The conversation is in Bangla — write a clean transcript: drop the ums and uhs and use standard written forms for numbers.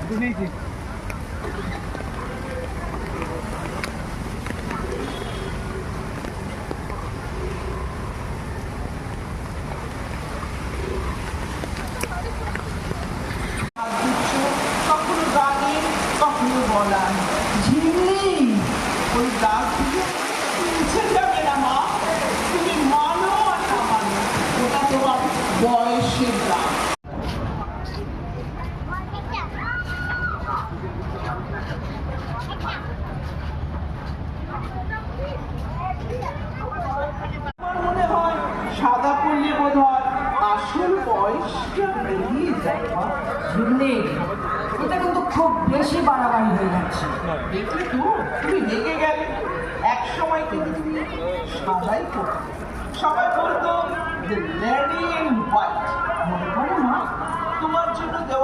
কখনো গানে কখনো বলান ঝিমলি ওই গাছ থেকে মুছে যাবে না মা, তুমি মানো আর না মানো, ওটা তোমার বয়সের দাম। আমার মনে হয় সাদা পড়লে বোধ হয় আসল বয়সটা বেরিয়ে যায় মা। ঝিমলি, এটা কিন্তু খুব বেশি বাড়াবাড়ি হয়ে যাচ্ছে। দেখলে তো তুমি রেগে গেলে, এক সময় কিন্তু তুমি সাদাই করতে, সবাই বলতো লেডি ইন হোয়াইট, মনে পড়ে না তোমার জন্য দেওয়া